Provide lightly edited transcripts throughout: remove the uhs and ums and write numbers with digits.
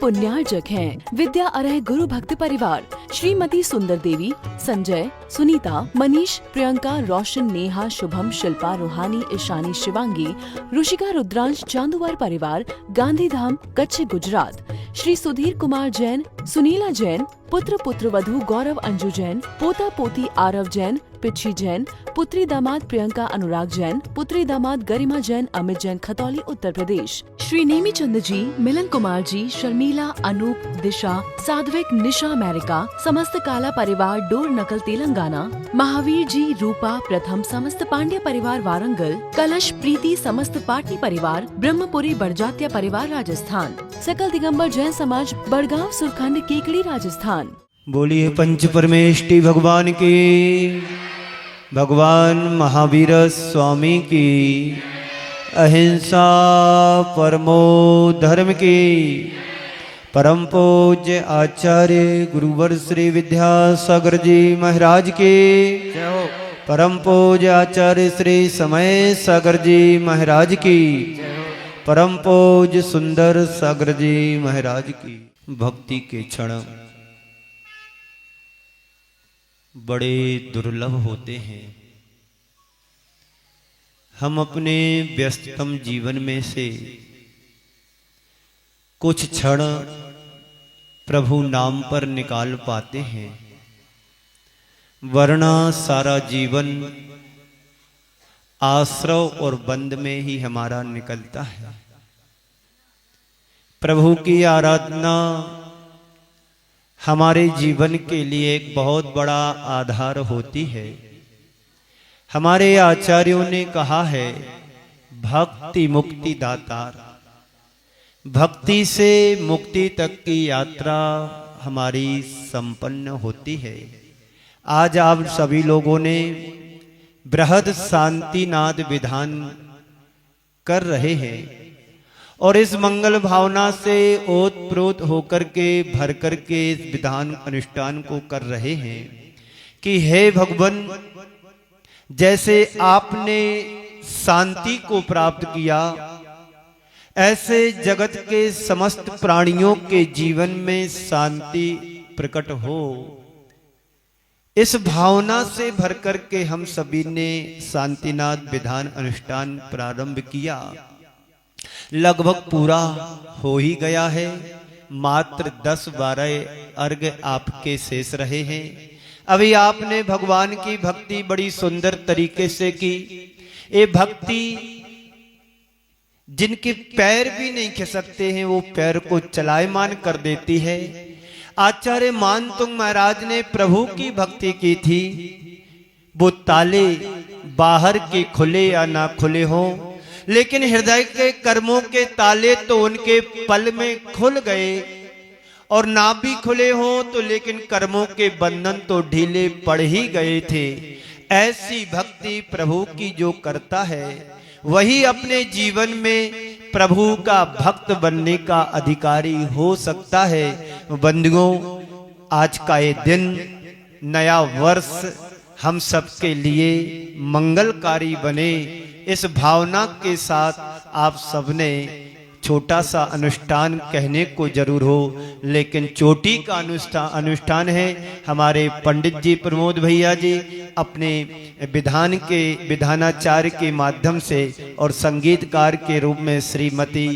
पुण्यार्जक हैं विद्या अरह गुरु भक्त परिवार श्रीमती सुंदर देवी, संजय, सुनीता, मनीष, प्रियंका, रोशन, नेहा, शुभम, शिल्पा, रूहानी, ईशानी, शिवांगी, ऋषिका, रुद्रांश, चांदुवार परिवार, गांधीधाम, कच्छ, गुजरात। श्री सुधीर कुमार जैन, सुनीला जैन, पुत्र पुत्रवधू गौरव अंजू जैन, पोता पोती आरव जैन, पिच्छी जैन, पुत्री दामाद प्रियंका अनुराग जैन, पुत्री दामाद गरिमा जैन, अमित जैन, खतौली, उत्तर प्रदेश। श्री नेमी चंद जी, मिलन कुमार जी, शर्मिला, अनूप, दिशा, साध्विक, निशा, अमेरिका, समस्त काला परिवार, डोर नकल, तेलंगाना। महावीर जी, रूपा, प्रथम, समस्त पांड्या परिवार, वारंगल। कलश, प्रीति, समस्त पाटनी परिवार, ब्रह्मपुरी बड़जात्या परिवार, राजस्थान। सकल दिगंबर जैन समाज, बड़गांव, सुरखंड, केकड़ी, राजस्थान। बोलिए पंच परमेष्टि भगवान की, भगवान महावीर स्वामी की, अहिंसा परमो धर्म की। परम पूज्य आचार्य गुरुवर श्री विद्यासागर जी महाराज की, परम पूज्य आचार्य श्री समय सागर जी महाराज की, परम पूज्य सुंदर सागर जी महाराज की। भक्ति के क्षण बड़े दुर्लभ होते हैं। हम अपने व्यस्ततम जीवन में से कुछ क्षण प्रभु नाम पर निकाल पाते हैं, वरना सारा जीवन आश्रव और बंद में ही हमारा निकलता है। प्रभु की आराधना हमारे जीवन के लिए एक बहुत बड़ा आधार होती है। हमारे आचार्यों ने कहा है, भक्ति मुक्ति दातार। भक्ति से मुक्ति तक की यात्रा हमारी संपन्न होती है। आज आप सभी लोगों ने बृहद शांतिनाद विधान कर रहे हैं और इस मंगल भावना से ओतप्रोत होकर के भर कर के इस विधान अनुष्ठान को कर रहे हैं कि हे भगवान, जैसे आपने शांति को प्राप्त किया, ऐसे जगत के समस्त प्राणियों के जीवन में शांति प्रकट हो। इस भावना से भर कर के हम सभी ने शांतिनाद विधान अनुष्ठान प्रारंभ किया। लगभग पूरा हो ही गया है। मात्र 10-12 अर्घ आपके शेष रहे हैं। अभी आपने भगवान की भक्ति बड़ी सुंदर तरीके से की। ये भक्ति जिनके पैर भी नहीं खिसकते हैं, वो पैर को चलायमान कर देती है। आचार्य मानतुंग महाराज ने प्रभु की भक्ति की थी। वो ताले बाहर के खुले या ना खुले हों, लेकिन हृदय के कर्मों के ताले तो उनके पल में खुल गए, और ना भी खुले हों तो लेकिन कर्मों के बंधन तो ढीले पड़ ही गए थे। ऐसी भक्ति प्रभु की जो करता है, वही अपने जीवन में प्रभु का भक्त बनने का अधिकारी हो सकता है। बंधुओं, आज का ये दिन, नया वर्ष हम सबके लिए मंगलकारी बने, इस भावना के साथ आप सबने छोटा सा अनुष्ठान कहने को जरूर हो, लेकिन चोटी का अनुष्ठान है। हमारे पंडित जी प्रमोद भैया जी अपने विधानाचार्य के माध्यम से और संगीतकार के रूप में श्रीमती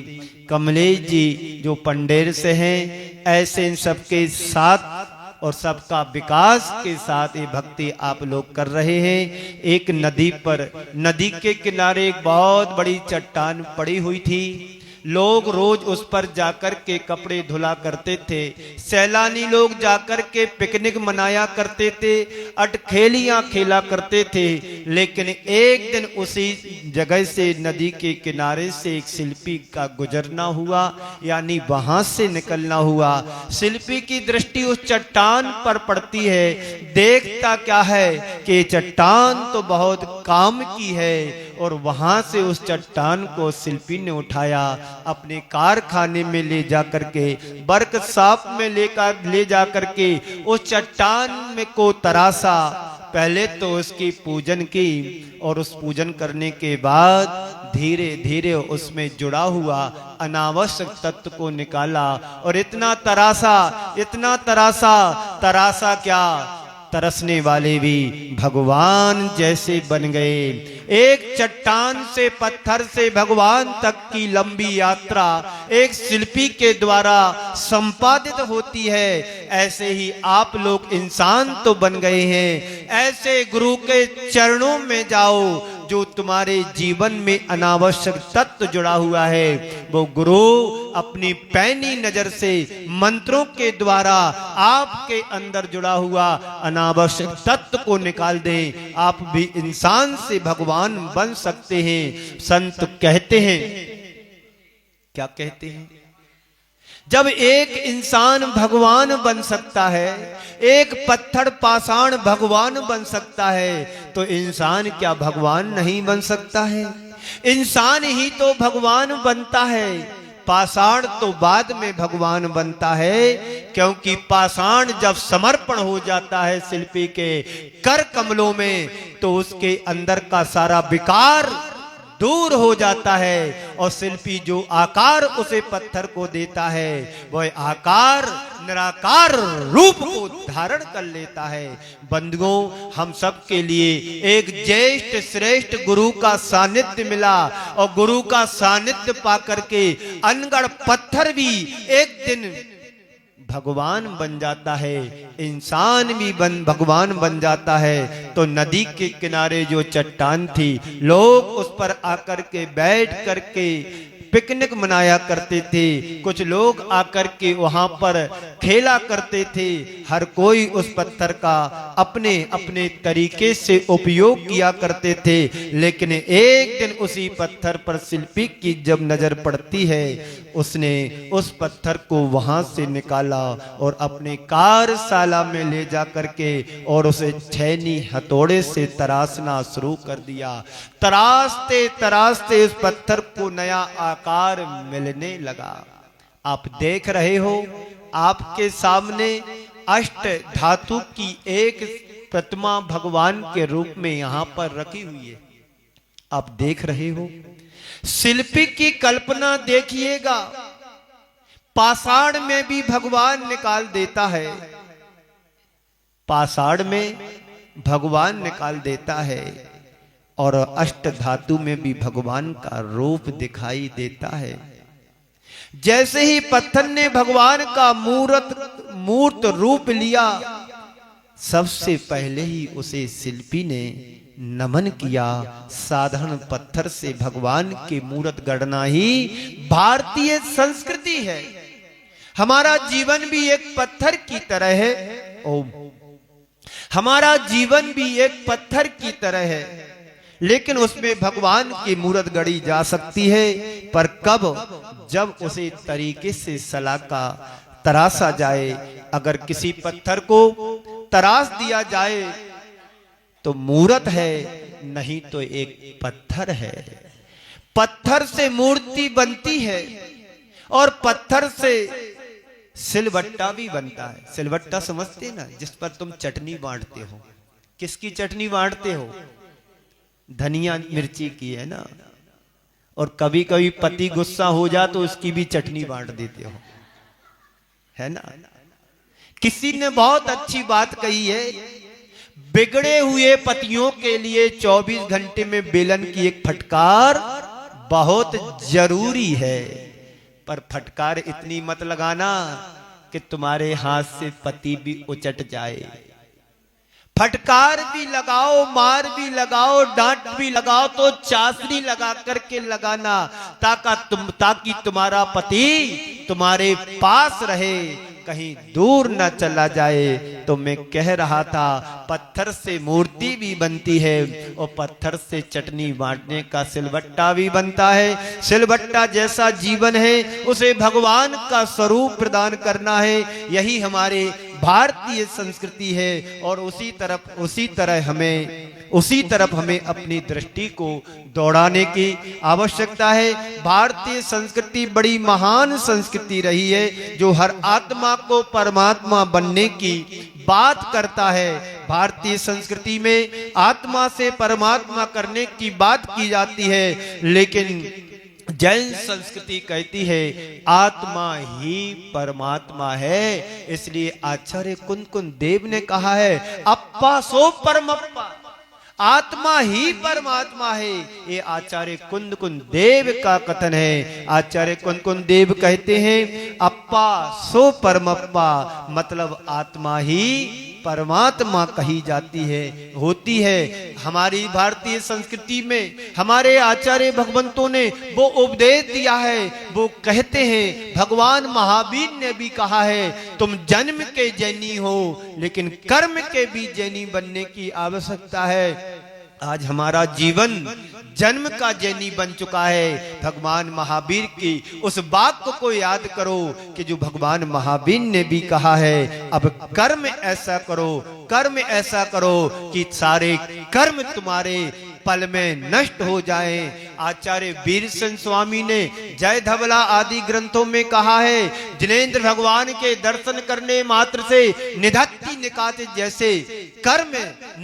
कमलेश जी जो पंडेर से हैं, ऐसे इन सबके साथ और सबका विकास के साथ ये भक्ति आप लोग कर रहे हैं। एक नदी पर, नदी के किनारे एक बहुत बड़ी चट्टान पड़ी हुई थी। लोग रोज उस पर जाकर के कपड़े धुला करते थे। सैलानी लोग जाकर के पिकनिक मनाया करते थे, अटखेलियां खेला करते थे। लेकिन एक दिन उसी जगह से, नदी के किनारे से एक शिल्पी का गुजरना हुआ, यानी वहां से निकलना हुआ। शिल्पी की दृष्टि उस चट्टान पर पड़ती है। देखता क्या है कि चट्टान तो बहुत काम की है, और वहां से उस चट्टान को शिल्पी ने उठाया, अपने कारखाने में ले जाकर के, वर्कशॉप में ले जाकर के उस चट्टान में को तरासा। पहले तो उसकी पूजन की, और उस पूजन करने के बाद धीरे धीरे उसमें जुड़ा हुआ अनावश्यक तत्व को निकाला और इतना तरासा क्या, तरसने वाले भी भगवान जैसे बन गए। एक चट्टान से पत्थर से भगवान तक की लंबी यात्रा एक शिल्पी के द्वारा संपादित होती है। ऐसे ही आप लोग इंसान तो बन गए हैं, ऐसे गुरु के चरणों में जाओ जो तुम्हारे जीवन में अनावश्यक तत्व जुड़ा हुआ है। वो गुरु अपनी पैनी नजर से मंत्रों के द्वारा आपके अंदर जुड़ा हुआ अनावश्यक तत्व को निकाल दें। आप भी इंसान से भगवान बन सकते हैं। संत कहते हैं, क्या कहते हैं, जब एक इंसान भगवान बन सकता है, एक पत्थर पाषाण भगवान बन सकता है, तो इंसान क्या भगवान नहीं बन सकता है? इंसान ही तो भगवान बनता है, पाषाण तो बाद में भगवान बनता है। क्योंकि पाषाण जब समर्पण हो जाता है शिल्पी के कर कमलों में, तो उसके अंदर का सारा विकार दूर हो जाता है और शिल्पी जो आकार उसे पत्थर को देता है वह आकार निराकार रूप को धारण कर लेता है। बंधुओं, हम सब के लिए एक ज्येष्ठ श्रेष्ठ गुरु का सानिध्य मिला और गुरु का सानिध्य पाकर के अनगढ़ पत्थर भी एक दिन भगवान बन जाता है, इंसान भी भगवान बन जाता है। तो नदी के किनारे जो चट्टान थी, लोग उस पर आकर के बैठ करके पिकनिक मनाया करते थे। कुछ लोग आकर के वहां पर खेला करते थे। हर कोई उस पत्थर का अपने अपने तरीके से उपयोग किया करते थे। लेकिन एक दिन उसी पत्थर पर शिल्पी की जब नजर पड़ती है, उसने उस पत्थर को वहां से निकाला और अपने कार्यशाला में ले जा करके और उसे छैनी हथौड़े से तराशना शुरू कर दिया। तराशते तराशते उस पत्थर को नया आकार मिलने लगा। आप देख रहे हो, आपके सामने अष्ट धातु की एक प्रतिमा भगवान के रूप में यहां पर रखी हुई है। आप देख रहे हो, शिल्पी की कल्पना देखिएगा, पाषाण में भी भगवान निकाल देता है, पाषाण में भगवान निकाल देता है और अष्ट धातु में भी भगवान का रूप दिखाई देता है। जैसे ही पत्थर ने भगवान का मूर्त रूप लिया, सबसे पहले ही उसे शिल्पी ने नमन किया। साधारण पत्थर से भगवान की मूर्त गढ़ना ही भारतीय संस्कृति है। हमारा जीवन भी एक पत्थर की तरह है। ओम, हमारा जीवन भी एक पत्थर की तरह है, लेकिन उसमें भगवान की मूर्त गढ़ी जा सकती है। पर कब? जब उसे तरीके से सलाका तराशा जाए। अगर किसी पत्थर को तराश दिया जाए तो मूर्त है, नहीं तो एक पत्थर है। पत्थर से मूर्ति बनती है और पत्थर से सिलवट्टा भी बनता है। सिलवट्टा समझते ना, जिस पर तुम चटनी बांटते हो। किसकी चटनी बांटते हो? धनिया मिर्ची की, है ना। और कभी कभी पति गुस्सा हो जा तो उसकी भी चटनी बांट देते हो, है ना। किसी ने बहुत अच्छी बात कही है, बिगड़े हुए पतियों के लिए 24 घंटे में बेलन की एक फटकार बहुत जरूरी है। पर फटकार इतनी मत लगाना कि तुम्हारे हाथ से पति भी उचट जाए। फटकार भी लगाओ, मार भी लगाओ, डांट भी लगाओ, तो चासनी लगा करके लगाना, ताकि तुम्हारा पति तुम्हारे पास रहे, कहीं दूर न चला जाए। तो मैं कह रहा था, पत्थर से मूर्ति भी बनती है और पत्थर से चटनी बांटने का सिलबट्टा भी बनता है। सिलबट्टा जैसा जीवन है उसे भगवान का स्वरूप प्रदान करना है। यही हमारे भारतीय संस्कृति है और उसी तरफ हमें अपनी दृष्टि को दौड़ाने की आवश्यकता है। भारतीय संस्कृति बड़ी महान संस्कृति रही है, जो हर आत्मा को परमात्मा बनने की बात करता है। भारतीय संस्कृति में आत्मा से परमात्मा करने की बात की जाती है, लेकिन जैन संस्कृति कहती है आत्मा ही परमात्मा है। इसलिए आचार्य कुंद कुंद देव ने कहा है अप्पा सो परमप्पा, आत्मा ही परमात्मा है। ये आचार्य कुंद कुंद देव का कथन है। आचार्य कुंद कुंद देव कहते हैं अप्पा सो परमप्पा, मतलब आत्मा ही परमात्मा कही जाती है, होती है। हमारी भारतीय संस्कृति में हमारे आचार्य भगवंतों ने वो उपदेश दिया है। वो कहते हैं, भगवान महावीर ने भी कहा है तुम जन्म के जैनी हो लेकिन कर्म के भी जैनी बनने की आवश्यकता है। आज हमारा जीवन जन्म का जैनी बन चुका है। भगवान महावीर की उस वाक्य को याद करो कि जो भगवान महावीर ने भी कहा है अब कर्म ऐसा करो, कर्म ऐसा करो कि सारे कर्म तुम्हारे पल में नष्ट हो जाएं। आचार्य वीरसेन स्वामी ने जय धवला आदि ग्रंथों में कहा है जिनेंद्र भगवान के दर्शन करने मात्र से निधत्ति निकाते जैसे कर्म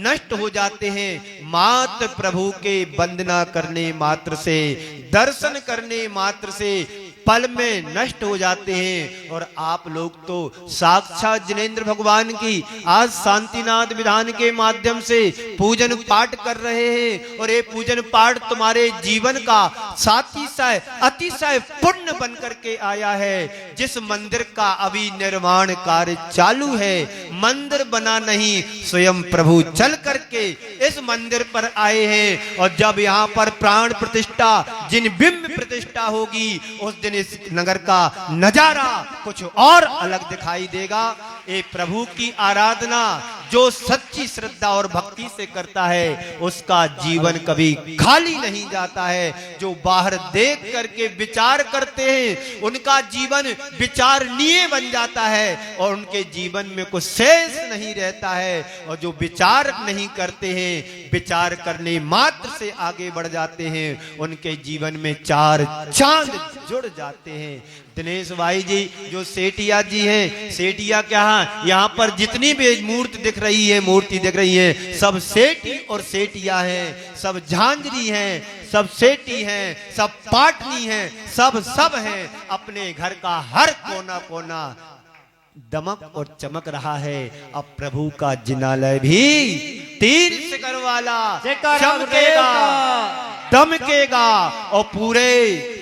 नष्ट हो जाते हैं, मात्र प्रभु के वंदना करने मात्र से, दर्शन करने मात्र से पल में नष्ट हो जाते हैं। और आप लोग तो साक्षात जिनेंद्र भगवान की आज शांतिनाथ विधान के माध्यम से पूजन पाठ कर रहे हैं और ये पूजन पाठ तुम्हारे जीवन का सातिशय अतिशय पुण्य बन करके आया है। जिस मंदिर का अभी निर्माण कार्य चालू है, मंदिर बना नहीं, स्वयं प्रभु चल करके इस मंदिर पर आए हैं। और जब यहाँ पर प्राण प्रतिष्ठा जिन बिंब प्रतिष्ठा होगी उस दिन इस नगर का नजारा कुछ और अलग दिखाई देगा। ये प्रभु की आराधना जो सच्ची श्रद्धा और भक्ति से करता है उसका जीवन कभी खाली नहीं जाता है। जो बाहर देख करके विचार करते हैं उनका जीवन विचारणीय बन जाता है और उनके जीवन में कुछ शेष नहीं रहता है। और जो विचार नहीं करते हैं, विचार करने मात्र से आगे बढ़ जाते हैं, उनके जीवन में चार चांद जुड़ जाते हैं। दिनेश भाई जी जो सेठिया जी हैं, सेठिया क्या यहाँ पर जितनी भी मूर्ति दिख रही है सब सेठी और सेठिया हैं, सब झांझरी हैं, सब सेठी हैं, सब पाटनी हैं, सब हैं। अपने घर का हर कोना कोना दमक और चमक रहा है। अब प्रभु का जिनालय भी तीर शिखर वाला चमकेगा, दमकेगा और पूरे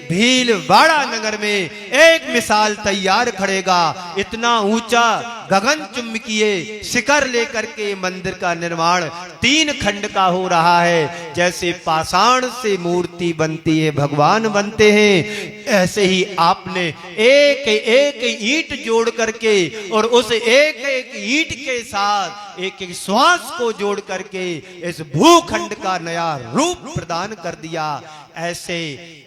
भीलवाड़ा नगर में एक मिसाल तैयार खड़ेगा। इतना ऊंचा गगन चुंबकीय शिखर लेकर के मंदिर का निर्माण 3 खंड का हो रहा है। जैसे पाषाण से मूर्ति बनती है, भगवान बनते हैं, ऐसे ही आपने एक एक ईंट जोड़ करके और उस एक एक ईंट के साथ एक एक श्वास को जोड़ करके इस भूखंड का नया रूप प्रदान कर दिया। ऐसे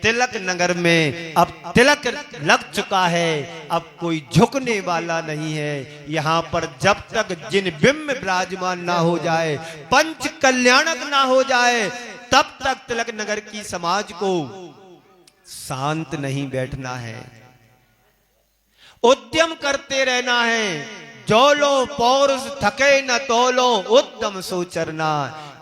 तिलक नगर में अब तिलक लग चुका है, अब कोई झुकने वाला नहीं है। यहाँ पर जब तक जिन बिंब विराजमान ना हो जाए, पंच कल्याणक ना हो जाए, तब तक तिलक नगर की समाज को शांत नहीं बैठना है, उद्यम करते रहना है। जोलो पौरुष थके न तोलो उद्यम सो चरना,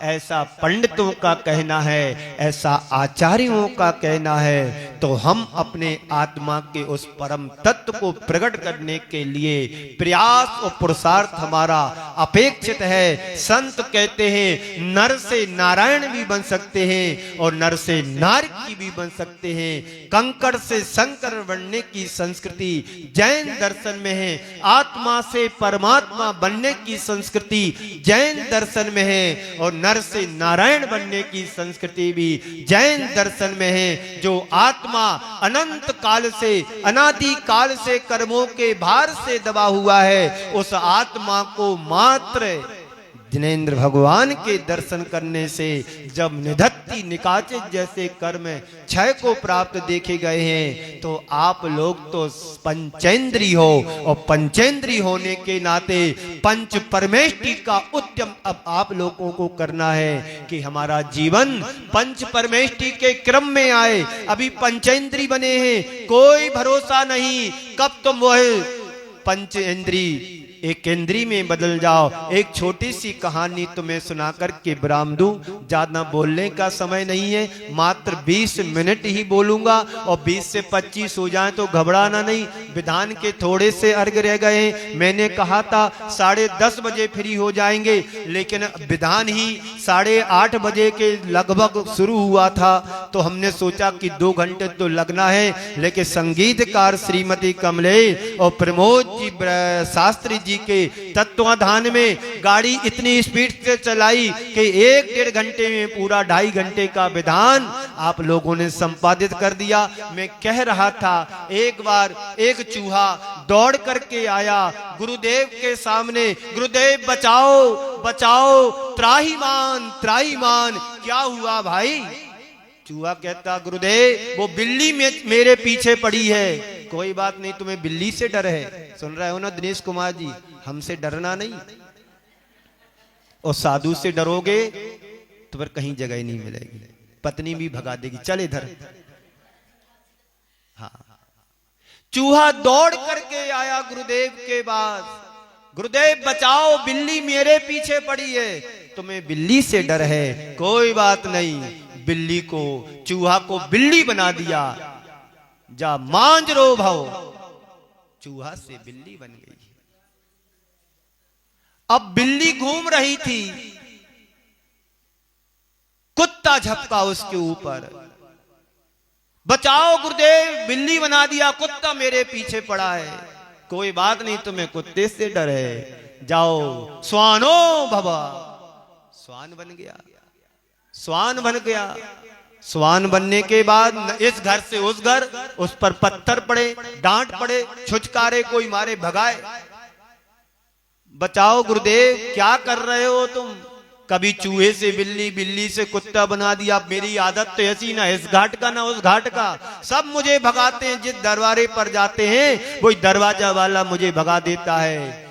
ऐसा पंडितों का कहना है, ऐसा आचार्यों का कहना है। तो हम अपने आत्मा के उस परम तत्व को प्रकट करने के लिए प्रयास और पुरुषार्थ हमारा अपेक्षित है। संत कहते हैं नर से नारायण भी बन सकते हैं और नर से नारकी भी बन सकते हैं। कंकड़ से शंकर बनने की संस्कृति जैन दर्शन में है, आत्मा से परमात्मा बनने की संस्कृति जैन दर्शन में है और नर से नारायण बनने की संस्कृति भी जैन दर्शन में है। जो आत्मा अनंत काल से, अनादि काल से कर्मों के भार से दबा हुआ है, उस आत्मा को मात्र जिनेंद्र भगवान के दर्शन करने से जब निधत्ति निकाचे जैसे कर्म क्षय को प्राप्त देखे गए हैं, तो आप लोग तो पंचेंद्री हो और पंचेंद्री होने के नाते पंच परमेष्टि का उद्यम अब आप लोगों को करना है कि हमारा जीवन पंच परमेष्टि के क्रम में आए। अभी पंचेंद्री बने हैं, कोई भरोसा नहीं कब तुम वह पंचेंद्री एक केंद्री में बदल जाओ। एक छोटी सी कहानी तुम्हें सुना करके विराम दूं, ज्यादा बोलने का समय नहीं है, मात्र 20 मिनट ही बोलूंगा और 20 से 25 हो जाए तो घबराना नहीं। विधान के थोड़े से अर्घ रह गए। मैंने कहा था 10:30 बजे फ्री हो जाएंगे, लेकिन विधान ही 8:30 बजे के लगभग शुरू हुआ था, तो हमने सोचा कि 2 घंटे तो लगना है। लेकिन संगीतकार श्रीमती कमलेश और प्रमोद जी शास्त्री जी के तत्वाधान में गाड़ी इतनी स्पीड से चलाई कि 1-1.5 घंटे में पूरा 2.5 घंटे का विधान आप लोगों ने संपादित कर दिया। मैं कह रहा था, एक बार एक चूहा दौड़ करके आया गुरुदेव के सामने, गुरुदेव बचाओ बचाओ, त्राहिमाम त्राहिमाम। क्या हुआ भाई? चूहा कहता, गुरुदेव वो बिल्ली मेरे पीछे पड़ी है। कोई बात नहीं, तुम्हें बिल्ली से डर है। सुन रहे हो ना दिनेश कुमार जी, हमसे डरना नहीं, और साधु से डरोगे तो फिर कहीं जगह नहीं मिलेगी, पत्नी भी भगा देगी। चल इधर। हाँ, चूहा दौड़ करके आया गुरुदेव के पास, गुरुदेव बचाओ, बिल्ली मेरे पीछे पड़ी है। तुम्हें बिल्ली से डर है, कोई बात नहीं, बिल्ली को, चूहा को बिल्ली बना दिया, जा मांझ रो भाव। चूहा से बिल्ली बन गई। अब बिल्ली घूम रही थी, कुत्ता झपका उसके ऊपर, बचाओ गुरुदेव, बिल्ली बना दिया, कुत्ता मेरे पीछे पड़ा है। कोई बात नहीं, तुम्हें कुत्ते से डर है, जाओ स्वानो भवा। स्वान बन गया, स्वान बन गया। स्वान बनने के बाद इस घर से उस घर, उस पर पत्थर पड़े, डांट पड़े, छुचकारे कोई मारे, भगाए। बचाओ गुरुदेव, क्या कर रहे हो तुम? कभी चूहे से बिल्ली, बिल्ली से कुत्ता बना दिया। मेरी आदत तो ऐसी, ना इस घाट का ना उस घाट का, सब मुझे भगाते हैं। जिस दरबारे पर जाते हैं वही दरवाजा वाला मुझे भगा देता है।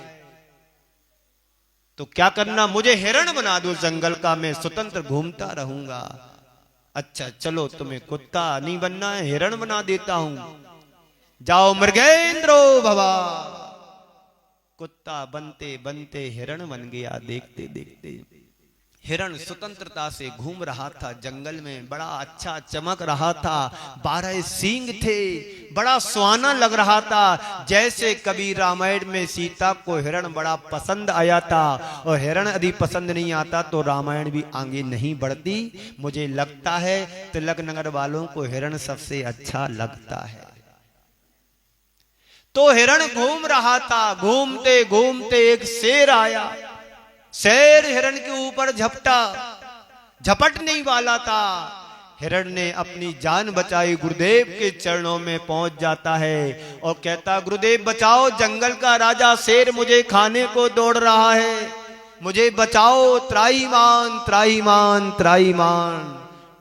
तो क्या करना, मुझे हिरण बना दो जंगल का, मैं स्वतंत्र घूमता रहूंगा। अच्छा चलो, तुम्हें कुत्ता नहीं बनना है, हिरण बना देता हूं, जाओ मृगेंद्रो भवा। कुत्ता बनते बनते हिरण बन गया। देखते देखते हिरण स्वतंत्रता से घूम रहा था जंगल में, बड़ा अच्छा चमक रहा था, 12 सींग थे, बड़ा सुहाना लग रहा था। जैसे कभी रामायण में सीता को हिरण बड़ा पसंद आया था, और हिरण यदि पसंद नहीं आता तो रामायण भी आगे नहीं बढ़ती। मुझे लगता है तिलक नगर वालों को हिरण सबसे अच्छा लगता है। तो हिरण घूम रहा था, घूमते घूमते एक शेर आया। शेर हिरण के ऊपर झपटा, झपटने वाला था। हिरण ने अपनी जान बचाई, गुरुदेव के चरणों में पहुंच जाता है और कहता, गुरुदेव बचाओ, जंगल का राजा शेर मुझे खाने को दौड़ रहा है, मुझे बचाओ, त्राहिमाम त्राहिमाम त्राहिमाम।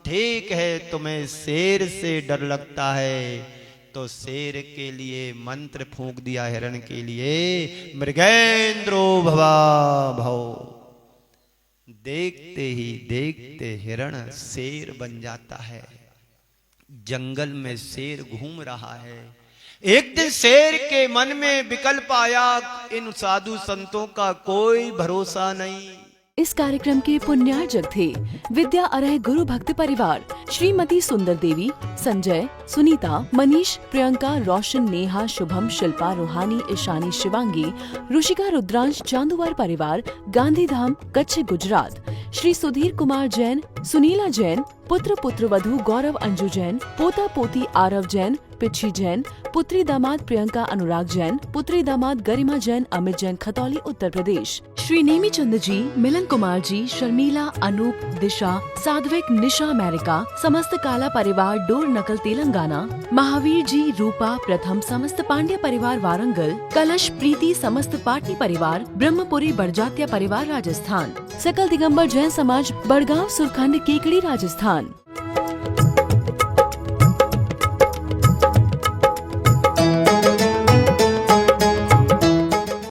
ठीक है, तुम्हें शेर से डर लगता है, तो शेर के लिए मंत्र फूंक दिया हिरण के लिए, मृगेंद्रो भवा भव। देखते ही देखते हिरण शेर बन जाता है। जंगल में शेर घूम रहा है। एक दिन शेर के मन में विकल्प आया, इन साधु संतों का कोई भरोसा नहीं। इस कार्यक्रम के पुण्यार्जक थे विद्या अरह गुरु भक्त परिवार, श्रीमती सुंदर देवी, संजय, सुनीता, मनीष, प्रियंका, रोशन, नेहा, शुभम, शिल्पा, रूहानी, ईशानी, शिवांगी, ऋषिका, रुद्रांश, चांदुवार परिवार, गांधीधाम, कच्छ, गुजरात। श्री सुधीर कुमार जैन, सुनीला जैन, पुत्र पुत्रवधू गौरव अंजू जैन, पोता पोती आरव जैन, पिच्छी जैन, पुत्री दामाद प्रियंका अनुराग जैन, पुत्री दामाद गरिमा जैन, अमित जैन, खतौली, उत्तर प्रदेश। श्री नेमी चंद जी, मिलन कुमार जी, शर्मिला, अनूप, दिशा, साध्विक, निशा, अमेरिका, समस्त काला परिवार, डोर नकल, तेलंगाना। महावीर जी, रूपा, प्रथम, समस्त पांड्या परिवार, वारंगल। कलश, प्रीति, समस्त पाटनी परिवार, ब्रह्मपुरी बड़जात्या परिवार, राजस्थान। सकल दिगंबर जैन समाज, बड़गांव, सुरखंड, केकड़ी, राजस्थान।